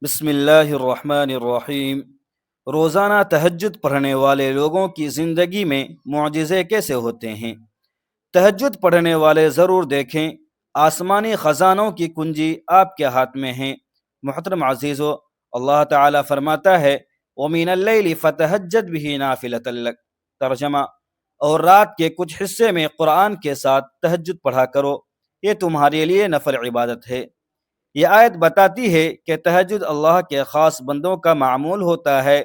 بسم اللہ الرحمن الرحیم۔ روزانہ تہجد پڑھنے والے لوگوں کی زندگی میں معجزے کیسے ہوتے ہیں؟ تہجد پڑھنے والے ضرور دیکھیں، آسمانی خزانوں کی کنجی آپ کے ہاتھ میں ہیں۔ محترم عزیزو، اللہ تعالیٰ فرماتا ہے وَمِنَ اللَّيْلِ فَتَهَجَّدْ بِهِ نَافِلَةً لَكَ، ترجمہ، اور رات کے کچھ حصے میں قرآن کے ساتھ تہجد پڑھا کرو، یہ تمہارے لیے نفل عبادت ہے۔ یہ آیت بتاتی ہے کہ تہجد اللہ کے خاص بندوں کا معمول ہوتا ہے۔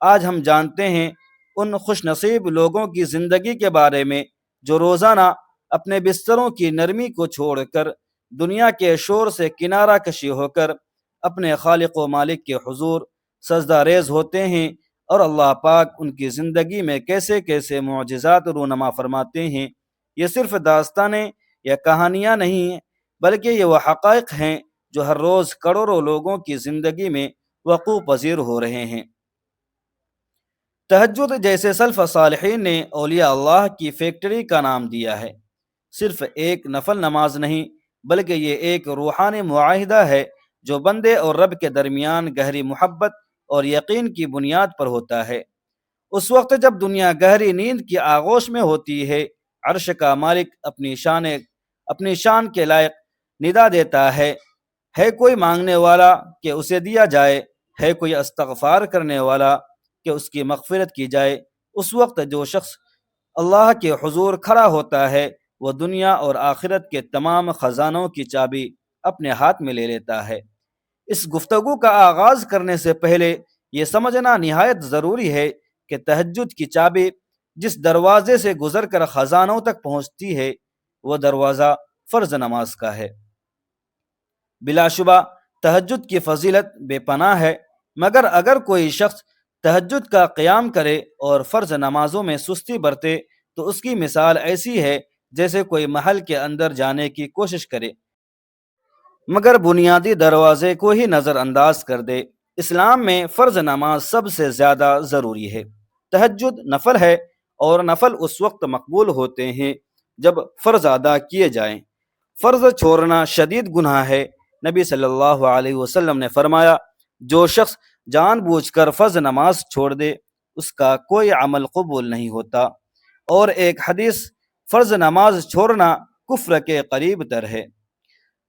آج ہم جانتے ہیں ان خوش نصیب لوگوں کی زندگی کے بارے میں جو روزانہ اپنے بستروں کی نرمی کو چھوڑ کر دنیا کے شور سے کنارہ کشی ہو کر اپنے خالق و مالک کے حضور سجدہ ریز ہوتے ہیں، اور اللہ پاک ان کی زندگی میں کیسے کیسے معجزات رونما فرماتے ہیں۔ یہ صرف داستانیں یا کہانیاں نہیں ہیں، بلکہ یہ وہ حقائق ہیں جو ہر روز کروڑوں لوگوں کی زندگی میں وقوع پذیر ہو رہے ہیں۔ تہجد جیسے سلف صالحین نے اولیاء اللہ کی فیکٹری کا نام دیا ہے۔ صرف ایک نفل نماز نہیں، بلکہ یہ ایک روحانی معاہدہ ہے جو بندے اور رب کے درمیان گہری محبت اور یقین کی بنیاد پر ہوتا ہے۔ اس وقت جب دنیا گہری نیند کی آغوش میں ہوتی ہے، عرش کا مالک اپنی شان کے لائق ندا دیتا ہے کوئی مانگنے والا کہ اسے دیا جائے، ہے کوئی استغفار کرنے والا کہ اس کی مغفرت کی جائے۔ اس وقت جو شخص اللہ کے حضور کھڑا ہوتا ہے وہ دنیا اور آخرت کے تمام خزانوں کی چابی اپنے ہاتھ میں لے لیتا ہے۔ اس گفتگو کا آغاز کرنے سے پہلے یہ سمجھنا نہایت ضروری ہے کہ تہجد کی چابی جس دروازے سے گزر کر خزانوں تک پہنچتی ہے وہ دروازہ فرض نماز کا ہے۔ بلا شبہ تہجد کی فضیلت بے پناہ ہے، مگر اگر کوئی شخص تہجد کا قیام کرے اور فرض نمازوں میں سستی برتے تو اس کی مثال ایسی ہے جیسے کوئی محل کے اندر جانے کی کوشش کرے مگر بنیادی دروازے کو ہی نظر انداز کر دے۔ اسلام میں فرض نماز سب سے زیادہ ضروری ہے۔ تہجد نفل ہے، اور نفل اس وقت مقبول ہوتے ہیں جب فرض ادا کیے جائیں۔ فرض چھوڑنا شدید گناہ ہے۔ نبی صلی اللہ علیہ وسلم نے فرمایا، جو شخص جان بوجھ کر فرض نماز چھوڑ دے اس کا کوئی عمل قبول نہیں ہوتا۔ اور ایک حدیث، فرض نماز چھوڑنا کفر کے قریب تر ہے۔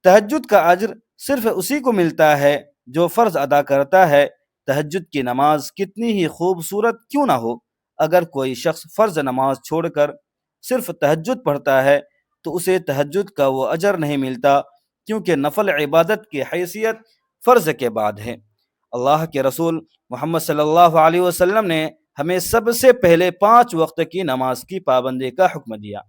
تہجد کا اجر صرف اسی کو ملتا ہے جو فرض ادا کرتا ہے۔ تہجد کی نماز کتنی ہی خوبصورت کیوں نہ ہو، اگر کوئی شخص فرض نماز چھوڑ کر صرف تہجد پڑھتا ہے تو اسے تہجد کا وہ اجر نہیں ملتا، کیونکہ نفل عبادت کی حیثیت فرض کے بعد ہے۔ اللہ کے رسول محمد صلی اللہ علیہ وسلم نے ہمیں سب سے پہلے 5 وقت کی نماز کی پابندی کا حکم دیا،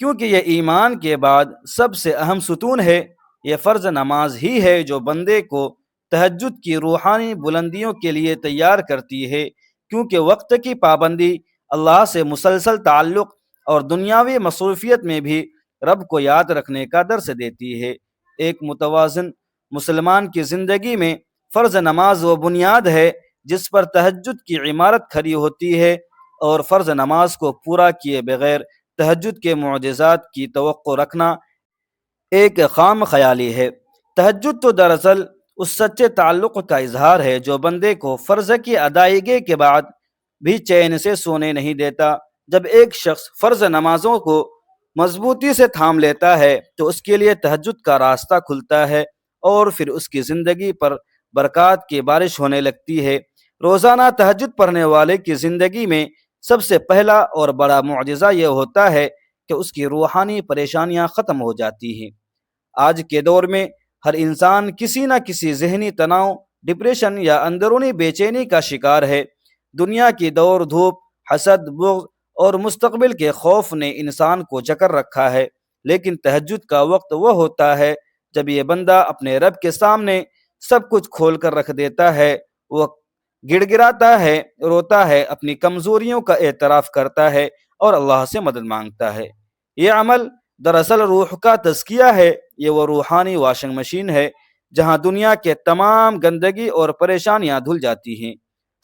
کیونکہ یہ ایمان کے بعد سب سے اہم ستون ہے۔ یہ فرض نماز ہی ہے جو بندے کو تہجد کی روحانی بلندیوں کے لیے تیار کرتی ہے، کیونکہ وقت کی پابندی اللہ سے مسلسل تعلق اور دنیاوی مصروفیت میں بھی رب کو یاد رکھنے کا درس دیتی ہے۔ ایک متوازن مسلمان کی زندگی میں فرض نماز وہ بنیاد ہے جس پر تہجد کی عمارت کھڑی ہوتی ہے، اور فرض نماز کو پورا کیے بغیر تہجد کے معجزات کی توقع رکھنا ایک خام خیالی ہے۔ تہجد تو دراصل اس سچے تعلق کا اظہار ہے جو بندے کو فرض کی ادائیگی کے بعد بھی چین سے سونے نہیں دیتا۔ جب ایک شخص فرض نمازوں کو مضبوطی سے تھام لیتا ہے تو اس کے لیے تہجد کا راستہ کھلتا ہے، اور پھر اس کی زندگی پر برکات کی بارش ہونے لگتی ہے۔ روزانہ تہجد پڑھنے والے کی زندگی میں سب سے پہلا اور بڑا معجزہ یہ ہوتا ہے کہ اس کی روحانی پریشانیاں ختم ہو جاتی ہیں۔ آج کے دور میں ہر انسان کسی نہ کسی ذہنی تناؤ، ڈپریشن یا اندرونی بے چینی کا شکار ہے۔ دنیا کی دور دھوپ، حسد، بغض اور مستقبل کے خوف نے انسان کو جکڑ رکھا ہے، لیکن تہجد کا وقت وہ ہوتا ہے جب یہ بندہ اپنے رب کے سامنے سب کچھ کھول کر رکھ دیتا ہے۔ وہ گڑ گڑاتا ہے، روتا ہے، اپنی کمزوریوں کا اعتراف کرتا ہے اور اللہ سے مدد مانگتا ہے۔ یہ عمل دراصل روح کا تزکیہ ہے۔ یہ وہ روحانی واشنگ مشین ہے جہاں دنیا کے تمام گندگی اور پریشانیاں دھل جاتی ہیں۔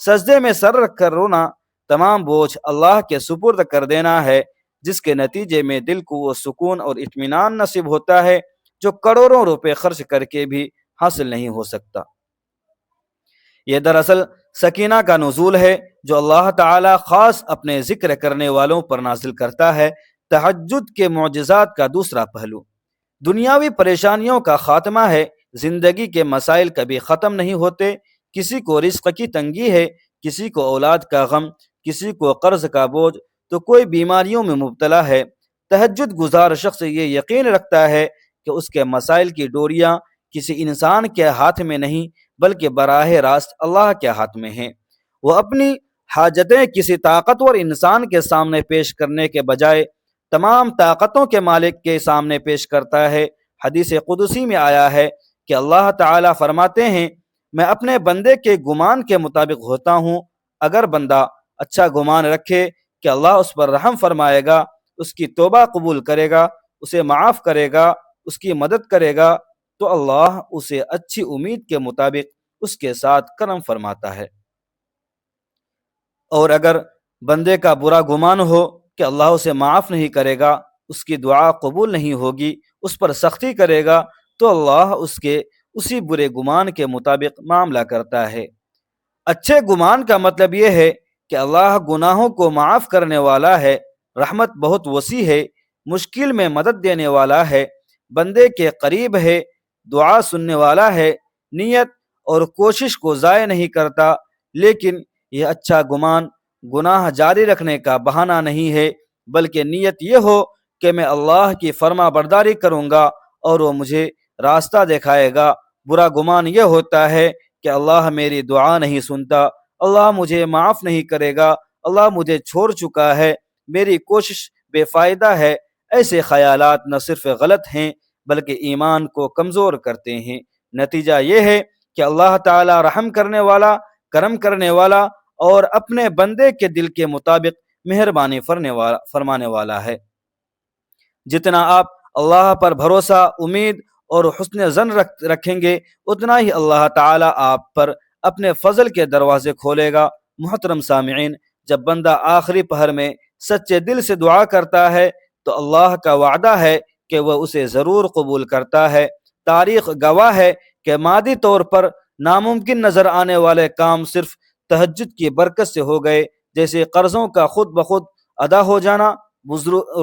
سجدے میں سر رکھ کر رونا تمام بوجھ اللہ کے سپرد کر دینا ہے، جس کے نتیجے میں دل کو وہ سکون اور اطمینان نصیب ہوتا ہے جو کروڑوں روپے خرچ کر کے بھی حاصل نہیں ہو سکتا۔ یہ دراصل سکینہ کا نزول ہے جو اللہ تعالی خاص اپنے ذکر کرنے والوں پر نازل کرتا ہے۔ تہجد کے معجزات کا دوسرا پہلو دنیاوی پریشانیوں کا خاتمہ ہے۔ زندگی کے مسائل کبھی ختم نہیں ہوتے۔ کسی کو رزق کی تنگی ہے، کسی کو اولاد کا غم، کسی کو قرض کا بوجھ، تو کوئی بیماریوں میں مبتلا ہے۔ تہجد گزار شخص یہ یقین رکھتا ہے کہ اس کے مسائل کی ڈوریاں کسی انسان کے ہاتھ میں نہیں بلکہ براہ راست اللہ کے ہاتھ میں ہیں۔ وہ اپنی حاجتیں کسی طاقتور انسان کے سامنے پیش کرنے کے بجائے تمام طاقتوں کے مالک کے سامنے پیش کرتا ہے۔ حدیث قدسی میں آیا ہے کہ اللہ تعالیٰ فرماتے ہیں، میں اپنے بندے کے گمان کے مطابق ہوتا ہوں۔ اگر بندہ اچھا گمان رکھے کہ اللہ اس پر رحم فرمائے گا، اس کی توبہ قبول کرے گا، اسے معاف کرے گا، اس کی مدد کرے گا، تو اللہ اسے اچھی امید کے مطابق اس کے ساتھ کرم فرماتا ہے۔ اور اگر بندے کا برا گمان ہو کہ اللہ اسے معاف نہیں کرے گا، اس کی دعا قبول نہیں ہوگی، اس پر سختی کرے گا، تو اللہ اس کے اسی برے گمان کے مطابق معاملہ کرتا ہے۔ اچھے گمان کا مطلب یہ ہے کہ اللہ گناہوں کو معاف کرنے والا ہے، رحمت بہت وسیع ہے، مشکل میں مدد دینے والا ہے، بندے کے قریب ہے، دعا سننے والا ہے، نیت اور کوشش کو ضائع نہیں کرتا۔ لیکن یہ اچھا گمان گناہ جاری رکھنے کا بہانہ نہیں ہے، بلکہ نیت یہ ہو کہ میں اللہ کی فرما برداری کروں گا اور وہ مجھے راستہ دکھائے گا۔ برا گمان یہ ہوتا ہے کہ اللہ میری دعا نہیں سنتا، اللہ مجھے معاف نہیں کرے گا، اللہ مجھے چھوڑ چکا ہے، میری کوشش بے فائدہ ہے۔ ایسے خیالات نہ صرف غلط ہیں بلکہ ایمان کو کمزور کرتے ہیں۔ نتیجہ یہ ہے کہ اللہ تعالی رحم کرنے والا، کرم کرنے والا اور اپنے بندے کے دل کے مطابق مہربانی فرمانے والا ہے۔ جتنا آپ اللہ پر بھروسہ، امید اور حسن ظن رکھیں گے، اتنا ہی اللہ تعالی آپ پر اپنے فضل کے دروازے کھولے گا۔ محترم سامعین، جب بندہ آخری پہر میں سچے دل سے دعا کرتا ہے تو اللہ کا وعدہ ہے کہ وہ اسے ضرور قبول کرتا ہے۔ تاریخ گواہ ہے کہ مادی طور پر ناممکن نظر آنے والے کام صرف تہجد کی برکت سے ہو گئے، جیسے قرضوں کا خود بخود ادا ہو جانا،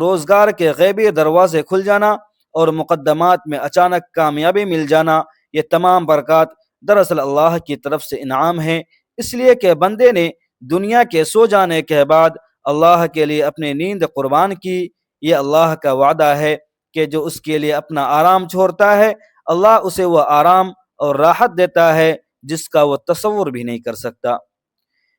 روزگار کے غیبی دروازے کھل جانا اور مقدمات میں اچانک کامیابی مل جانا۔ یہ تمام برکات دراصل اللہ کی طرف سے انعام ہیں، اس لیے کہ بندے نے دنیا کے سو جانے کے بعد اللہ کے لیے اپنی نیند قربان کی۔ یہ اللہ کا وعدہ ہے کہ جو اس کے لیے اپنا آرام چھوڑتا ہے، اللہ اسے وہ آرام اور راحت دیتا ہے جس کا وہ تصور بھی نہیں کر سکتا۔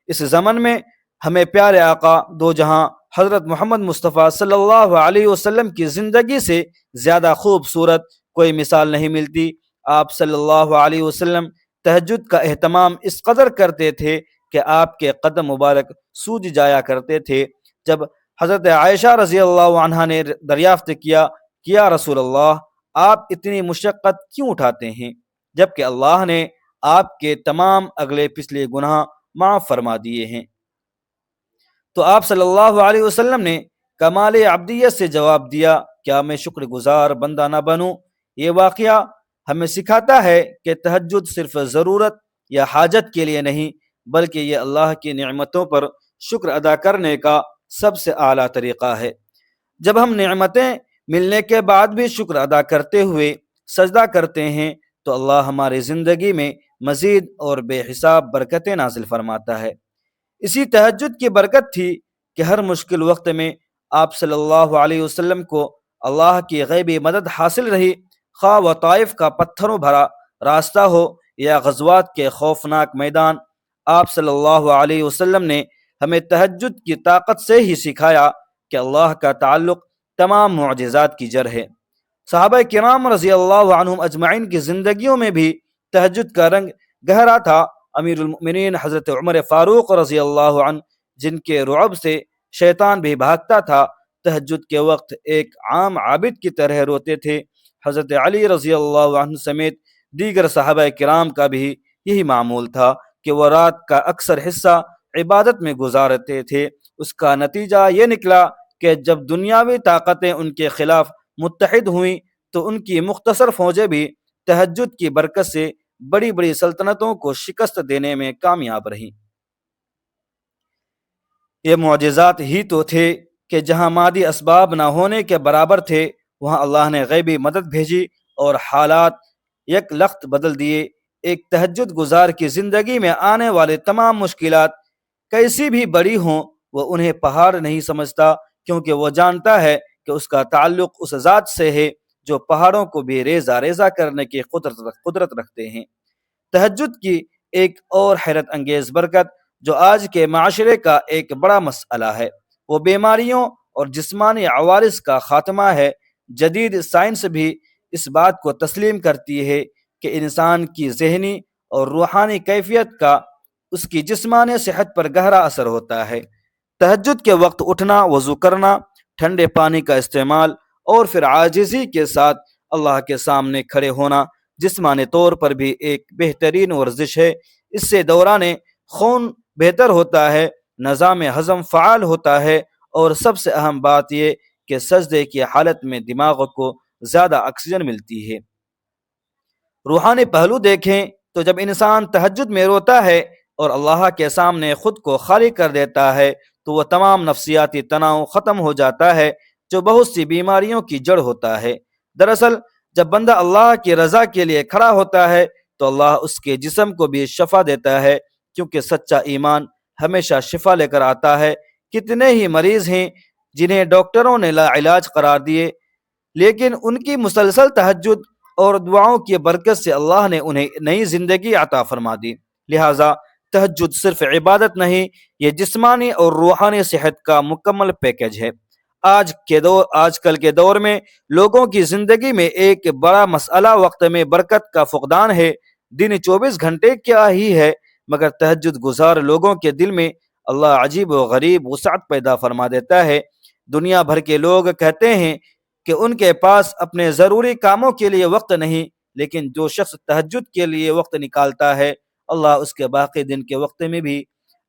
اس زمن میں ہمیں پیارے آقا دو جہاں حضرت محمد مصطفیٰ صلی اللہ علیہ وسلم کی زندگی سے زیادہ خوبصورت کوئی مثال نہیں ملتی۔ آپ صلی اللہ علیہ وسلم تہجد کا اہتمام اس قدر کرتے تھے کہ آپ کے قدم مبارک سوج جایا کرتے تھے۔ جب حضرت عائشہ رضی اللہ عنہا نے دریافت کیا کہ یا رسول اللہ، آپ اتنی مشقت کیوں اٹھاتے ہیں جبکہ اللہ نے آپ کے تمام اگلے پچھلے گناہ معاف فرما دیے ہیں؟ تو آپ صلی اللہ علیہ وسلم نے کمال عبدیت سے جواب دیا، کیا میں شکر گزار بندہ نہ بنوں؟ یہ واقعہ ہمیں سکھاتا ہے کہ تہجد صرف ضرورت یا حاجت کے لیے نہیں بلکہ یہ اللہ کی نعمتوں پر شکر ادا کرنے کا سب سے اعلیٰ طریقہ ہے۔ جب ہم نعمتیں ملنے کے بعد بھی شکر ادا کرتے ہوئے سجدہ کرتے ہیں تو اللہ ہماری زندگی میں مزید اور بے حساب برکتیں نازل فرماتا ہے۔ اسی تہجد کی برکت تھی کہ ہر مشکل وقت میں آپ صلی اللہ علیہ وسلم کو اللہ کی غیبی مدد حاصل رہی، خواہ و طائف کا پتھروں بھرا راستہ ہو یا غزوات کے خوفناک میدان۔ آپ صلی اللہ علیہ وسلم نے ہمیں تہجد کی طاقت سے ہی سکھایا کہ اللہ کا تعلق تمام معجزات کی جڑ ہے۔ صحابہ کرام رضی اللہ عنہم اجمعین کی زندگیوں میں بھی تہجد کا رنگ گہرا تھا۔ امیر المؤمنین حضرت عمر فاروق رضی اللہ عنہ، جن کے رعب سے شیطان بھی بھاگتا تھا، تہجد کے وقت ایک عام عابد کی طرح روتے تھے۔ حضرت علی رضی اللہ عنہ سمیت دیگر صحابہ کرام کا بھی یہی معمول تھا کہ وہ رات کا اکثر حصہ عبادت میں گزارتے تھے۔ اس کا نتیجہ یہ نکلا کہ جب دنیاوی طاقتیں ان کے خلاف متحد ہوئیں تو ان کی مختصر فوجیں بھی تہجد کی برکت سے بڑی بڑی سلطنتوں کو شکست دینے میں کامیاب رہی۔ یہ معجزات ہی تو تھے کہ جہاں مادی اسباب نہ ہونے کے برابر تھے، وہاں اللہ نے غیبی مدد بھیجی اور حالات یک لخت بدل دیے۔ ایک تہجد گزار کی زندگی میں آنے والے تمام مشکلات کیسی بھی بڑی ہوں، وہ انہیں پہاڑ نہیں سمجھتا، کیونکہ وہ جانتا ہے کہ اس کا تعلق اس ذات سے ہے جو پہاڑوں کو بھی ریزہ ریزہ کرنے کی قدرت رکھتے ہیں۔ تہجد کی ایک اور حیرت انگیز برکت جو آج کے معاشرے کا ایک بڑا مسئلہ ہے، وہ بیماریوں اور جسمانی عوارض کا خاتمہ ہے۔ جدید سائنس بھی اس بات کو تسلیم کرتی ہے کہ انسان کی ذہنی اور روحانی کیفیت کا اس کی جسمانی صحت پر گہرا اثر ہوتا ہے۔ تہجد کے وقت اٹھنا، وضو کرنا، ٹھنڈے پانی کا استعمال اور پھر عاجزی کے ساتھ اللہ کے سامنے کھڑے ہونا جسمانی طور پر بھی ایک بہترین ورزش ہے۔ اس سے دوران خون بہتر ہوتا ہے، نظام ہضم فعال ہوتا ہے، اور سب سے اہم بات یہ کہ سجدے کی حالت میں دماغ کو زیادہ آکسیجن ملتی ہے۔ روحانی پہلو دیکھیں تو جب انسان تہجد میں روتا ہے اور اللہ کے سامنے خود کو خالی کر دیتا ہے تو وہ تمام نفسیاتی تناؤ ختم ہو جاتا ہے جو بہت سی بیماریوں کی جڑ ہوتا ہے۔ دراصل جب بندہ اللہ کی رضا کے لیے کھڑا ہوتا ہے تو اللہ اس کے جسم کو بھی شفا دیتا ہے، کیونکہ سچا ایمان ہمیشہ شفا لے کر آتا ہے۔ کتنے ہی مریض ہیں جنہیں ڈاکٹروں نے لا علاج قرار دیے، لیکن ان کی مسلسل تہجد اور دعاؤں کی برکت سے اللہ نے انہیں نئی زندگی عطا فرما دی۔ لہٰذا تہجد صرف عبادت نہیں، یہ جسمانی اور روحانی صحت کا مکمل پیکج ہے۔ آج کل کے دور میں لوگوں کی زندگی میں ایک بڑا مسئلہ وقت میں برکت کا فقدان ہے۔ دن 24 گھنٹے کیا ہی ہے، مگر تہجد گزار لوگوں کے دل میں اللہ عجیب و غریب وسعت پیدا فرما دیتا ہے۔ دنیا بھر کے لوگ کہتے ہیں کہ ان کے پاس اپنے ضروری کاموں کے لیے وقت نہیں، لیکن جو شخص تہجد کے لیے وقت نکالتا ہے، اللہ اس کے باقی دن کے وقت میں بھی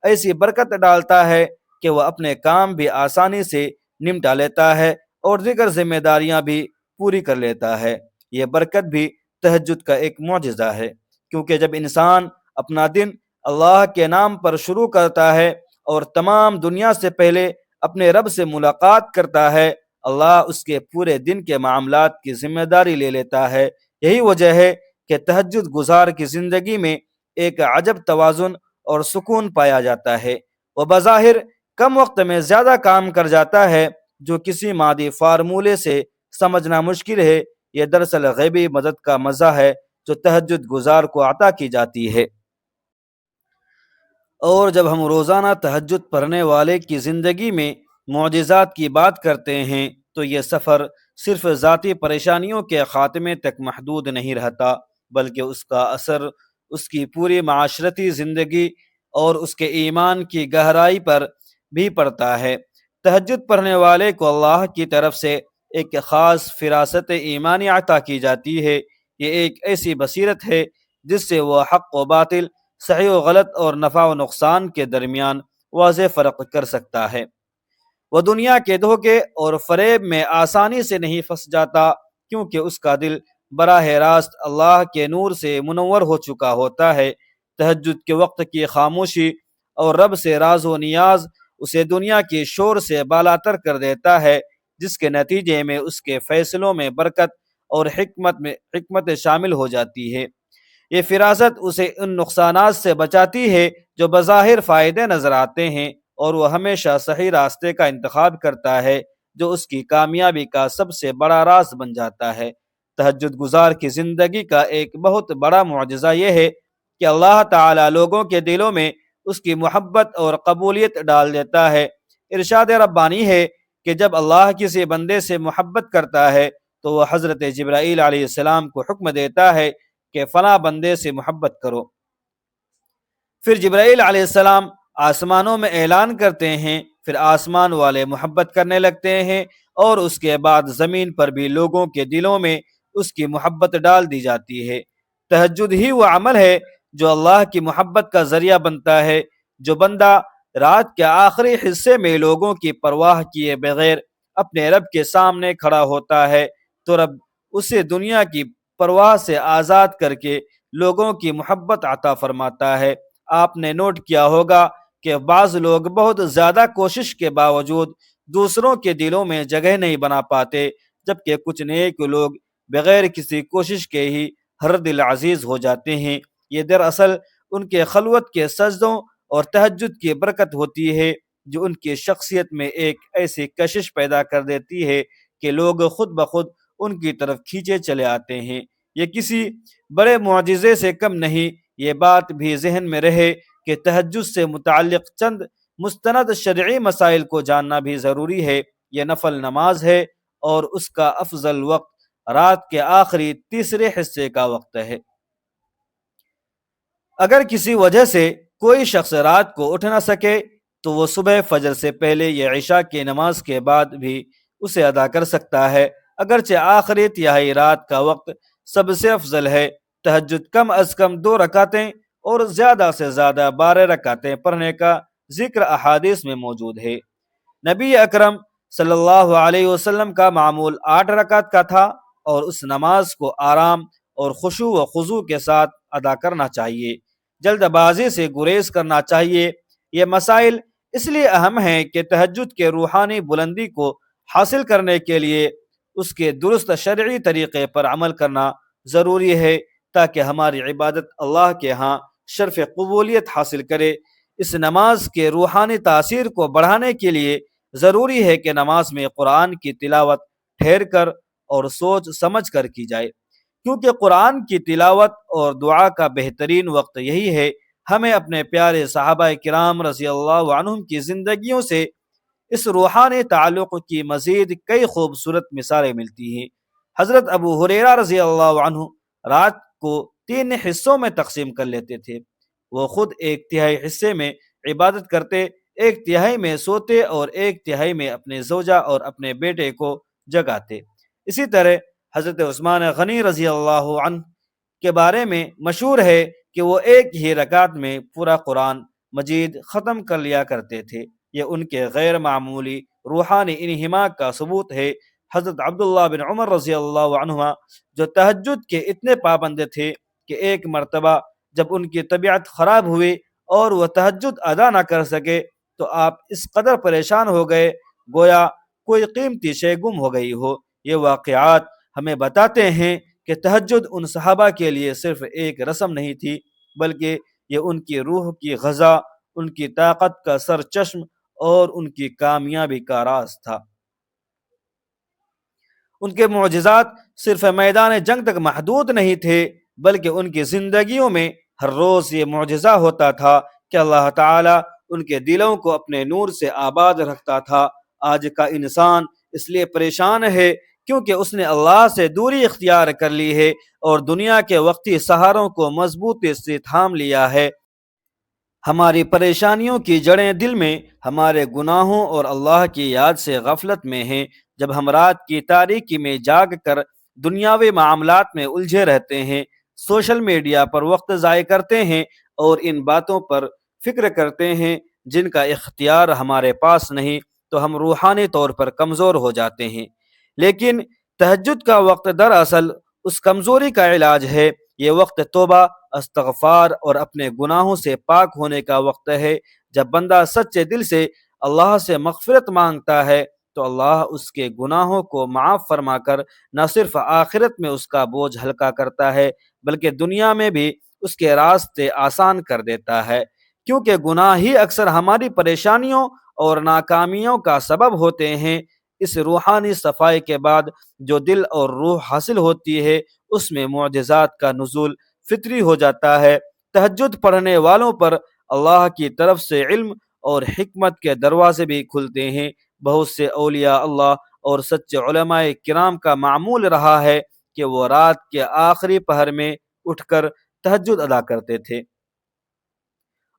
ایسی برکت ڈالتا ہے کہ وہ اپنے کام بھی آسانی سے نمٹا لیتا ہے اور دیگر ذمہ داریاں بھی پوری کر لیتا ہے۔ یہ برکت بھی تہجد کا ایک معجزہ ہے، کیونکہ جب انسان اپنا دن اللہ کے نام پر شروع کرتا ہے اور تمام دنیا سے پہلے اپنے رب سے ملاقات کرتا ہے، اللہ اس کے پورے دن کے معاملات کی ذمہ داری لے لیتا ہے۔ یہی وجہ ہے کہ تہجد گزار کی زندگی میں ایک عجب توازن اور سکون پایا جاتا ہے۔ وہ بظاہر کم وقت میں زیادہ کام کر جاتا ہے، جو کسی مادی فارمولے سے سمجھنا مشکل ہے۔ یہ دراصل غیبی مدد کا مزہ ہے جو تہجد گزار کو عطا کی جاتی ہے۔ اور جب ہم روزانہ تہجد پڑھنے والے کی زندگی میں معجزات کی بات کرتے ہیں تو یہ سفر صرف ذاتی پریشانیوں کے خاتمے تک محدود نہیں رہتا، بلکہ اس کا اثر اس کی پوری معاشرتی زندگی اور اس کے ایمان کی گہرائی پر بھی پڑتا ہے۔ تہجد پڑھنے والے کو اللہ کی طرف سے ایک خاص فراست ایمانی عطا کی جاتی ہے۔ یہ ایک ایسی بصیرت ہے جس سے وہ حق و باطل، صحیح و غلط اور نفع و نقصان کے درمیان واضح فرق کر سکتا ہے۔ وہ دنیا کے دھوکے اور فریب میں آسانی سے نہیں پھنس جاتا، کیونکہ اس کا دل براہ راست اللہ کے نور سے منور ہو چکا ہوتا ہے۔ تہجد کے وقت کی خاموشی اور رب سے راز و نیاز اسے دنیا کی شور سے بالاتر کر دیتا ہے، جس کے نتیجے میں اس کے فیصلوں میں برکت اور حکمت شامل ہو جاتی ہے۔ یہ فراست اسے ان نقصانات سے بچاتی ہے جو بظاہر فائدے نظر آتے ہیں، اور وہ ہمیشہ صحیح راستے کا انتخاب کرتا ہے جو اس کی کامیابی کا سب سے بڑا راز بن جاتا ہے۔ تہجد گزار کی زندگی کا ایک بہت بڑا معجزہ یہ ہے کہ اللہ تعالی لوگوں کے دلوں میں اس کی محبت اور قبولیت ڈال دیتا ہے۔ ارشاد ربانی ہے کہ جب اللہ کسی بندے سے محبت کرتا ہے تو وہ حضرت جبرائیل علیہ السلام کو حکم دیتا ہے کہ فلاں بندے سے محبت کرو۔ پھر جبرائیل علیہ السلام آسمانوں میں اعلان کرتے ہیں، پھر آسمان والے محبت کرنے لگتے ہیں، اور اس کے بعد زمین پر بھی لوگوں کے دلوں میں اس کی محبت ڈال دی جاتی ہے۔ تہجد ہی وہ عمل ہے جو اللہ کی محبت کا ذریعہ بنتا ہے۔ جو بندہ رات کے آخری حصے میں لوگوں کی پرواہ کیے بغیر اپنے رب کے سامنے کھڑا ہوتا ہے تو رب اسے دنیا کی پرواہ سے آزاد کر کے لوگوں کی محبت عطا فرماتا ہے۔ آپ نے نوٹ کیا ہوگا کہ بعض لوگ بہت زیادہ کوشش کے باوجود دوسروں کے دلوں میں جگہ نہیں بنا پاتے، جبکہ کچھ نیک لوگ بغیر کسی کوشش کے ہی ہر دل عزیز ہو جاتے ہیں۔ یہ دراصل ان کے خلوت کے سجدوں اور تہجد کی برکت ہوتی ہے، جو ان کی شخصیت میں ایک ایسی کشش پیدا کر دیتی ہے کہ لوگ خود بخود ان کی طرف کھینچے چلے آتے ہیں۔ یہ کسی بڑے معجزے سے کم نہیں۔ یہ بات بھی ذہن میں رہے کہ تہجد سے متعلق چند مستند شرعی مسائل کو جاننا بھی ضروری ہے۔ یہ نفل نماز ہے اور اس کا افضل وقت رات کے آخری تیسرے حصے کا وقت ہے۔ اگر کسی وجہ سے کوئی شخص رات کو اٹھ نہ سکے تو وہ صبح فجر سے پہلے یا عشاء کی نماز کے بعد بھی اسے ادا کر سکتا ہے، اگرچہ آخری تہائی رات کا وقت سب سے افضل ہے۔ تہجد کم از کم 2 رکعتیں اور زیادہ سے زیادہ 12 رکعتیں پڑھنے کا ذکر احادیث میں موجود ہے۔ نبی اکرم صلی اللہ علیہ وسلم کا معمول 8 رکعت کا تھا، اور اس نماز کو آرام اور خشوع و خضوع کے ساتھ ادا کرنا چاہیے، جلد بازی سے گریز کرنا چاہیے۔ یہ مسائل اس لیے اہم ہیں کہ تہجد کے روحانی بلندی کو حاصل کرنے کے لیے اس کے درست شرعی طریقے پر عمل کرنا ضروری ہے، تاکہ ہماری عبادت اللہ کے ہاں شرف قبولیت حاصل کرے۔ اس نماز کے روحانی تاثیر کو بڑھانے کے لیے ضروری ہے کہ نماز میں قرآن کی تلاوت ٹھہر کر اور سوچ سمجھ کر کی جائے، کیونکہ قرآن کی تلاوت اور دعا کا بہترین وقت یہی ہے۔ ہمیں اپنے پیارے صحابہ کرام رضی اللہ عنہم کی زندگیوں سے اس روحانی تعلق کی مزید کئی خوبصورت مثالیں ملتی ہیں۔ حضرت ابو ہریرہ رضی اللہ عنہ رات کو 3 حصوں میں تقسیم کر لیتے تھے۔ وہ خود 1/3 حصے میں عبادت کرتے، 1/3 میں سوتے اور 1/3 میں اپنے زوجہ اور اپنے بیٹے کو جگاتے۔ اسی طرح حضرت عثمان غنی رضی اللہ عنہ کے بارے میں مشہور ہے کہ وہ 1 ہی رکعت میں پورا قرآن مجید ختم کر لیا کرتے تھے۔ یہ ان کے غیر معمولی روحانی انہماک کا ثبوت ہے۔ حضرت عبداللہ بن عمر رضی اللہ عنہما جو تہجد کے اتنے پابند تھے کہ ایک مرتبہ جب ان کی طبیعت خراب ہوئی اور وہ تہجد ادا نہ کر سکے تو آپ اس قدر پریشان ہو گئے گویا کوئی قیمتی شے گم ہو گئی ہو۔ یہ واقعات ہمیں بتاتے ہیں کہ تہجد ان صحابہ کے لیے صرف ایک رسم نہیں تھی، بلکہ یہ ان کی روح کی غذا، ان کی طاقت کا سر چشم اور ان کی کامیابی کا راز تھا۔ ان کے معجزات صرف میدان جنگ تک محدود نہیں تھے، بلکہ ان کی زندگیوں میں ہر روز یہ معجزہ ہوتا تھا کہ اللہ تعالیٰ ان کے دلوں کو اپنے نور سے آباد رکھتا تھا۔ آج کا انسان اس لیے پریشان ہے کیونکہ اس نے اللہ سے دوری اختیار کر لی ہے اور دنیا کے وقتی سہاروں کو مضبوطی سے تھام لیا ہے۔ ہماری پریشانیوں کی جڑیں دل میں ہمارے گناہوں اور اللہ کی یاد سے غفلت میں ہیں۔ جب ہم رات کی تاریکی میں جاگ کر دنیاوی معاملات میں الجھے رہتے ہیں، سوشل میڈیا پر وقت ضائع کرتے ہیں اور ان باتوں پر فکر کرتے ہیں جن کا اختیار ہمارے پاس نہیں، تو ہم روحانی طور پر کمزور ہو جاتے ہیں۔ لیکن تہجد کا وقت دراصل اس کمزوری کا علاج ہے۔ یہ وقت توبہ، استغفار اور اپنے گناہوں سے پاک ہونے کا وقت ہے۔ جب بندہ سچے دل سے اللہ سے مغفرت مانگتا ہے تو اللہ اس کے گناہوں کو معاف فرما کر نہ صرف آخرت میں اس کا بوجھ ہلکا کرتا ہے بلکہ دنیا میں بھی اس کے راستے آسان کر دیتا ہے، کیونکہ گناہ ہی اکثر ہماری پریشانیوں اور ناکامیوں کا سبب ہوتے ہیں۔ اس روحانی صفائی کے بعد جو دل اور روح حاصل ہوتی ہے اس میں معجزات کا نزول فطری ہو جاتا ہے۔ تہجد پڑھنے والوں پر اللہ کی طرف سے علم اور حکمت کے دروازے بھی کھلتے ہیں۔ بہت سے اولیاء اللہ اور سچے علماء کرام کا معمول رہا ہے کہ وہ رات کے آخری پہر میں اٹھ کر تہجد ادا کرتے تھے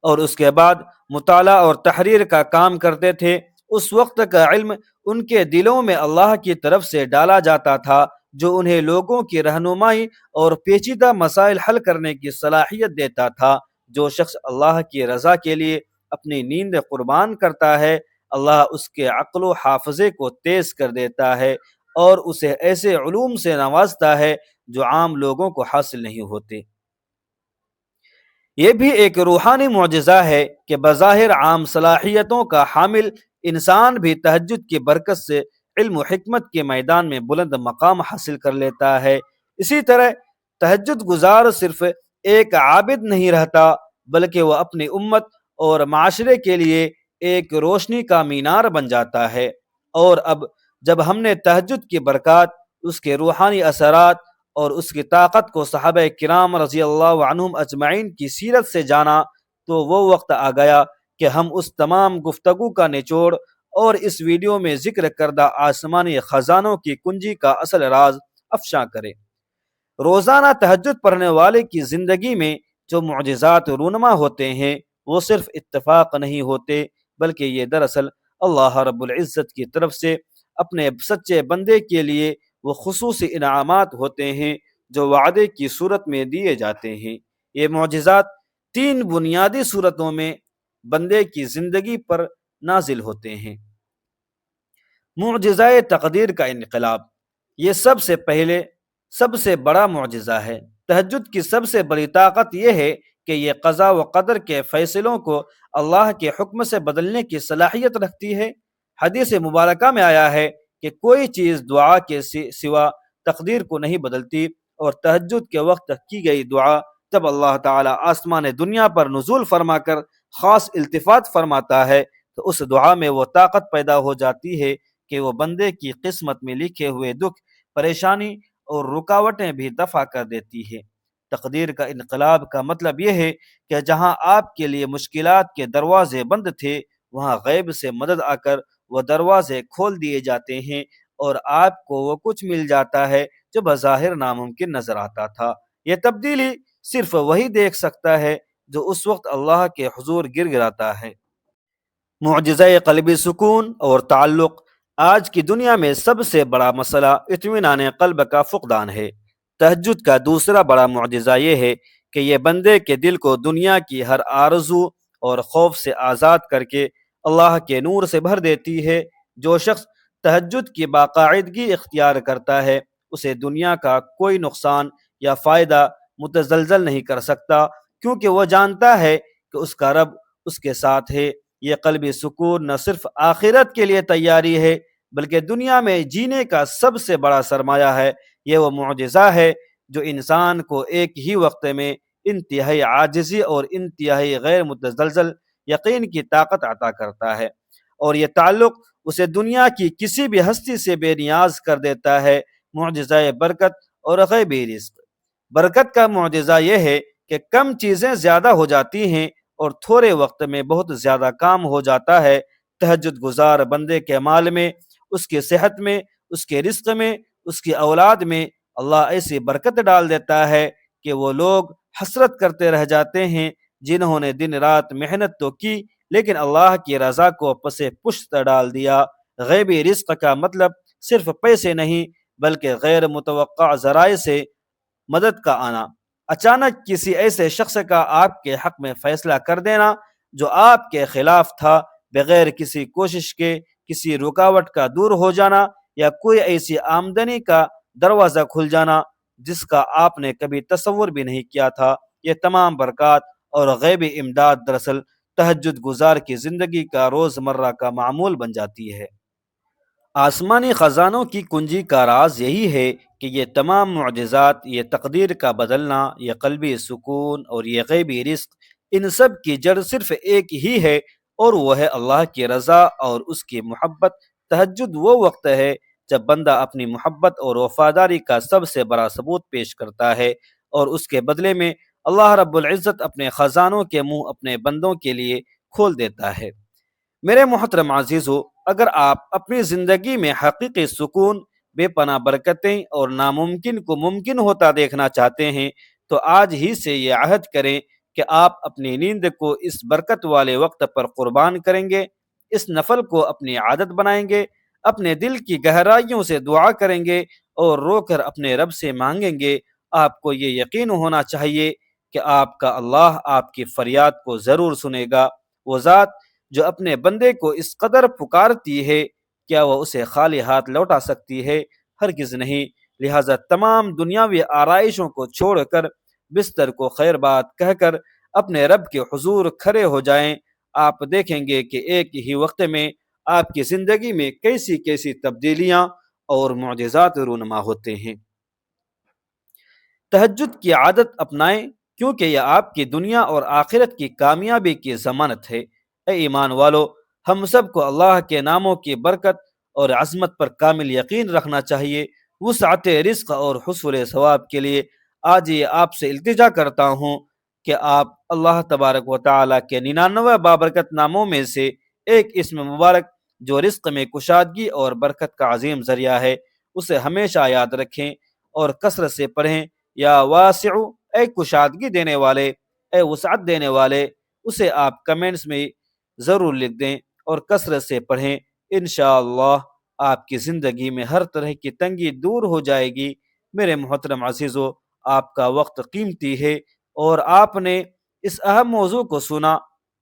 اور اس کے بعد مطالعہ اور تحریر کا کام کرتے تھے۔ اس وقت کا علم ان کے دلوں میں اللہ کی طرف سے ڈالا جاتا تھا، جو انہیں لوگوں کی رہنمائی اور پیچیدہ مسائل حل کرنے کی صلاحیت دیتا تھا۔ جو شخص اللہ کی رضا کے لیے اپنی نیند قربان کرتا ہے، اللہ اس کے عقل و حافظے کو تیز کر دیتا ہے۔ اور اسے ایسے علوم سے نوازتا ہے جو عام لوگوں کو حاصل نہیں ہوتے۔ یہ بھی ایک روحانی معجزہ ہے کہ بظاہر عام صلاحیتوں کا حامل انسان بھی تہجد کی برکت سے علم و حکمت کے میدان میں بلند مقام حاصل کر لیتا ہے۔ اسی طرح تہجد گزار صرف ایک عابد نہیں رہتا، بلکہ وہ اپنی امت اور معاشرے کے لیے ایک روشنی کا مینار بن جاتا ہے۔ اور اب جب ہم نے تہجد کی برکات، اس کے روحانی اثرات اور اس کی طاقت کو صحابہ کرام رضی اللہ عنہم اجمعین کی سیرت سے جانا، تو وہ وقت آ گیا کہ ہم اس تمام گفتگو کا نچوڑ اور اس ویڈیو میں ذکر کردہ آسمانی خزانوں کی کنجی کا اصل راز افشاں کریں۔ روزانہ تہجد پڑھنے والے کی زندگی میں جو معجزات رونما ہوتے ہیں، وہ صرف اتفاق نہیں ہوتے، بلکہ یہ دراصل اللہ رب العزت کی طرف سے اپنے سچے بندے کے لیے وہ خصوصی انعامات ہوتے ہیں جو وعدے کی صورت میں دیے جاتے ہیں۔ یہ معجزات 3 بنیادی صورتوں میں بندے کی زندگی پر نازل ہوتے ہیں۔ معجزہ تقدیر کا انقلاب، یہ سب سے بڑا معجزہ ہے۔ تہجد کی سب سے بڑی طاقت یہ ہے کہ یہ قضا و قدر کے فیصلوں کو اللہ کے حکم سے بدلنے کی صلاحیت رکھتی ہے۔ حدیث مبارکہ میں آیا ہے کہ کوئی چیز دعا کے سوا تقدیر کو نہیں بدلتی، اور تہجد کے وقت کی گئی دعا جب اللہ تعالی آسمان دنیا پر نزول فرما کر خاص التفات فرماتا ہے تو اس دعا میں وہ طاقت پیدا ہو جاتی ہے کہ وہ بندے کی قسمت میں لکھے ہوئے دکھ، پریشانی اور رکاوٹیں بھی دفع کر دیتی ہے۔ تقدیر کا انقلاب کا مطلب یہ ہے کہ جہاں آپ کے لیے مشکلات کے دروازے بند تھے، وہاں غیب سے مدد آ کر وہ دروازے کھول دیے جاتے ہیں، اور آپ کو وہ کچھ مل جاتا ہے جو بظاہر ناممکن نظر آتا تھا۔ یہ تبدیلی صرف وہی دیکھ سکتا ہے جو اس وقت اللہ کے حضور گر گراتا ہے۔ معجزہ قلبی سکون اور تعلق، آج کی دنیا میں سب سے بڑا مسئلہ اطمینان قلب کا فقدان ہے۔ تہجد کا دوسرا بڑا معجزہ یہ ہے کہ یہ بندے کے دل کو دنیا کی ہر آرزو اور خوف سے آزاد کر کے اللہ کے نور سے بھر دیتی ہے۔ جو شخص تہجد کی باقاعدگی اختیار کرتا ہے، اسے دنیا کا کوئی نقصان یا فائدہ متزلزل نہیں کر سکتا، کیونکہ وہ جانتا ہے کہ اس کا رب اس کے ساتھ ہے۔ یہ قلبی سکون نہ صرف آخرت کے لیے تیاری ہے، بلکہ دنیا میں جینے کا سب سے بڑا سرمایہ ہے۔ یہ وہ معجزہ ہے جو انسان کو ایک ہی وقت میں انتہائی عاجزی اور انتہائی غیر متزلزل یقین کی طاقت عطا کرتا ہے، اور یہ تعلق اسے دنیا کی کسی بھی ہستی سے بے نیاز کر دیتا ہے۔ معجزہ برکت اور غیبی رزق، برکت کا معجزہ یہ ہے کہ کم چیزیں زیادہ ہو جاتی ہیں اور تھوڑے وقت میں بہت زیادہ کام ہو جاتا ہے۔ تہجد گزار بندے کے مال میں، اس کی صحت میں، اس کے رزق میں، اس کی اولاد میں اللہ ایسی برکت ڈال دیتا ہے کہ وہ لوگ حسرت کرتے رہ جاتے ہیں جنہوں نے دن رات محنت تو کی لیکن اللہ کی رضا کو پس پشت ڈال دیا۔ غیبی رزق کا مطلب صرف پیسے نہیں، بلکہ غیر متوقع ذرائع سے مدد کا آنا۔ اچانک کسی ایسے شخص کا آپ کے حق میں فیصلہ کر دینا جو آپ کے خلاف تھا، بغیر کسی کوشش کے کسی رکاوٹ کا دور ہو جانا، یا کوئی ایسی آمدنی کا دروازہ کھل جانا جس کا آپ نے کبھی تصور بھی نہیں کیا تھا۔ یہ تمام برکات اور غیبی امداد دراصل تہجد گزار کی زندگی کا روزمرہ کا معمول بن جاتی ہے۔ آسمانی خزانوں کی کنجی کا راز یہی ہے کہ یہ تمام معجزات، یہ تقدیر کا بدلنا، یہ قلبی سکون اور یہ غیبی رزق، ان سب کی جڑ صرف ایک ہی ہے، اور وہ ہے اللہ کی رضا اور اس کی محبت۔ تہجد وہ وقت ہے جب بندہ اپنی محبت اور وفاداری کا سب سے بڑا ثبوت پیش کرتا ہے، اور اس کے بدلے میں اللہ رب العزت اپنے خزانوں کے منہ اپنے بندوں کے لیے کھول دیتا ہے۔ میرے محترم عزیزو، اگر آپ اپنی زندگی میں حقیقی سکون، بے پناہ برکتیں اور ناممکن کو ممکن ہوتا دیکھنا چاہتے ہیں تو آج ہی سے یہ عہد کریں کہ آپ اپنی نیند کو اس برکت والے وقت پر قربان کریں گے، اس نفل کو اپنی عادت بنائیں گے، اپنے دل کی گہرائیوں سے دعا کریں گے اور رو کر اپنے رب سے مانگیں گے۔ آپ کو یہ یقین ہونا چاہیے کہ آپ کا اللہ آپ کی فریاد کو ضرور سنے گا۔ وہ ذات جو اپنے بندے کو اس قدر پکارتی ہے کیا وہ اسے خالی ہاتھ لوٹا سکتی ہے؟ ہرگز نہیں۔ لہذا تمام دنیاوی آرائشوں کو چھوڑ کر بستر کو خیر بات کہہ کر اپنے رب کے حضور کھڑے ہو جائیں۔ آپ دیکھیں گے کہ ایک ہی وقت میں آپ کی زندگی میں کیسی کیسی تبدیلیاں اور معجزات رونما ہوتے ہیں۔ تہجد کی عادت اپنائیں، کیونکہ یہ آپ کی دنیا اور آخرت کی کامیابی کی ضمانت ہے۔ اے ایمان والو، ہم سب کو اللہ کے ناموں کی برکت اور عظمت پر کامل یقین رکھنا چاہیے۔ وسعت رزق اور حصول ثواب کے لیے آج یہ آپ سے التجا کرتا ہوں کہ آپ اللہ تبارک و تعالیٰ کے 99 بابرکت ناموں میں سے ایک اسم مبارک جو رزق میں کشادگی اور برکت کا عظیم ذریعہ ہے، اسے ہمیشہ یاد رکھیں اور کثرت سے پڑھیں۔ یا واسع، اے کشادگی دینے والے، اے وسعت دینے والے، اسے آپ کمنٹس میں ضرور لکھ دیں اور کثرت سے پڑھیں۔ انشاءاللہ آپ کی زندگی میں ہر طرح کی تنگی دور ہو جائے گی۔ میرے محترم عزیزو، آپ کا وقت قیمتی ہے اور آپ نے اس اہم موضوع کو سنا،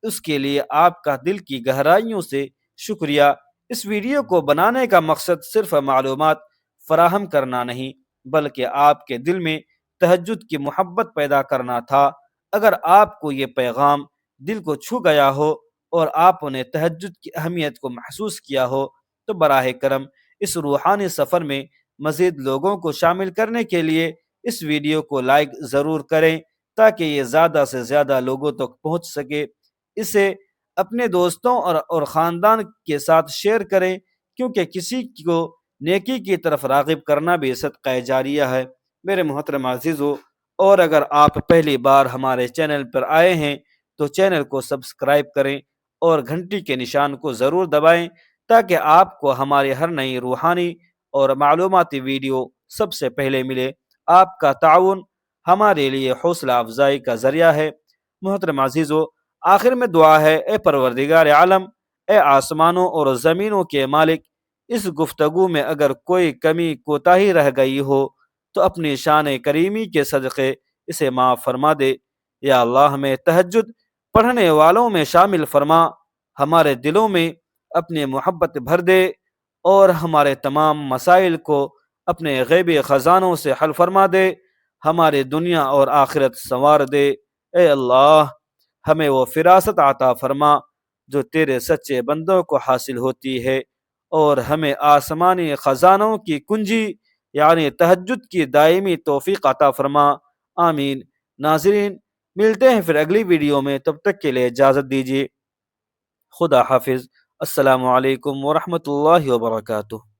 اس کے لیے آپ کا دل کی گہرائیوں سے شکریہ۔ اس ویڈیو کو بنانے کا مقصد صرف معلومات فراہم کرنا نہیں، بلکہ آپ کے دل میں تہجد کی محبت پیدا کرنا تھا۔ اگر آپ کو یہ پیغام دل کو چھو گیا ہو اور آپ نے تہجد کی اہمیت کو محسوس کیا ہو تو براہ کرم اس روحانی سفر میں مزید لوگوں کو شامل کرنے کے لیے اس ویڈیو کو لائک ضرور کریں تاکہ یہ زیادہ سے زیادہ لوگوں تک پہنچ سکے۔ اسے اپنے دوستوں اور خاندان کے ساتھ شیئر کریں، کیونکہ کسی کو نیکی کی طرف راغب کرنا بھی صدقہ جاریہ ہے۔ میرے محترم عزیزو، اور اگر آپ پہلی بار ہمارے چینل پر آئے ہیں تو چینل کو سبسکرائب کریں اور گھنٹی کے نشان کو ضرور دبائیں تاکہ آپ کو ہماری ہر نئی روحانی اور معلوماتی ویڈیو سب سے پہلے ملے۔ آپ کا تعاون ہمارے لیے حوصلہ افزائی کا ذریعہ ہے۔ محترم عزیزو، آخر میں دعا ہے، اے پروردگار عالم، اے آسمانوں اور زمینوں کے مالک، اس گفتگو میں اگر کوئی کمی کوتاہی رہ گئی ہو تو اپنی شان کریمی کے صدقے اسے معاف فرما دے۔ یا اللہ، ہمیں تہجد پڑھنے والوں میں شامل فرما، ہمارے دلوں میں اپنی محبت بھر دے اور ہمارے تمام مسائل کو اپنے غیبی خزانوں سے حل فرما دے، ہمارے دنیا اور آخرت سنوار دے۔ اے اللہ، ہمیں وہ فراست عطا فرما جو تیرے سچے بندوں کو حاصل ہوتی ہے، اور ہمیں آسمانی خزانوں کی کنجی یعنی تہجد کی دائمی توفیق عطا فرما۔ آمین۔ ناظرین، ملتے ہیں پھر اگلی ویڈیو میں، تب تک کے لیے اجازت دیجیے۔ خدا حافظ۔ السلام علیکم ورحمۃ اللہ وبرکاتہ۔